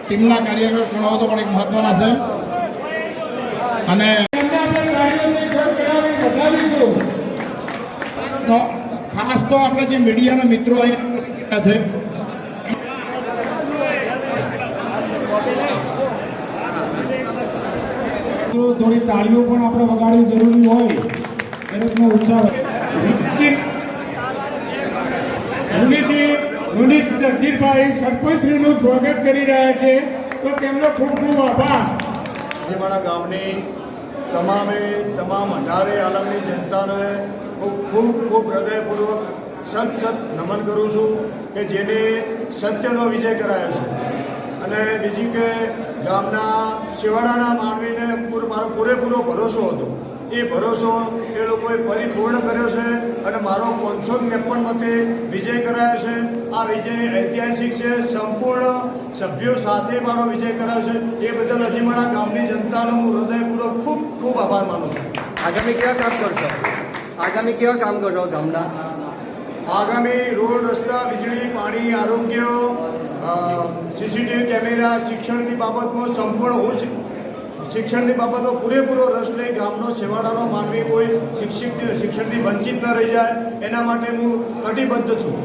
ટીમના કાર્યકરો ગણાવો તો પણ એક મહત્વના છે અને ખાસ તો આપણે જે મીડિયાના મિત્રો અહીંયા છે થોડી તાળીઓ પણ આપણે વગાડવી જરૂરી હોય દરેકનો ઉત્સાહ રુનિત દર્દીરભાઈ સરપંચશ્રીનું સ્વાગત કરી રહ્યા છે તો તેમનો ખૂબ ખૂબ આભાર. મારા ગામની તમામ 18 આલમની જનતાને ખૂબ હૃદયપૂર્વક સત નમન કરું છું કે જેને સત્યનો વિજય કરાયો છે. અને બીજી કે ગામના શિવાડાના માનવીને મારો પૂરેપૂરો ભરોસો હતો. એ ભરોસો એ લોકોએ પરિપૂર્ણ કર્યો છે અને મારો 553 મતે વિજય કરાયો છે. આ વિજય ઐતિહાસિક છે. સંપૂર્ણ સભ્યો સાથે મારો વિજય કરાયો છે. એ બદલ અજીમાળા ગામની જનતાનો હું હૃદયપૂર્વક ખૂબ ખૂબ આભાર માનું છું. આગામી કેવા કામ કરશો ગામના? આગામી રોડ, રસ્તા, વીજળી, પાણી, આરોગ્ય, સીસીટીવી કેમેરા, શિક્ષણની બાબતમાં સંપૂર્ણ શિક્ષણની બાબતમાં પૂરેપૂરો રસ લઈ ગામનો છેવાડાનો માનવી કોઈ શિક્ષણથી વંચિત ન રહી જાય એના માટે હું કટિબદ્ધ છું.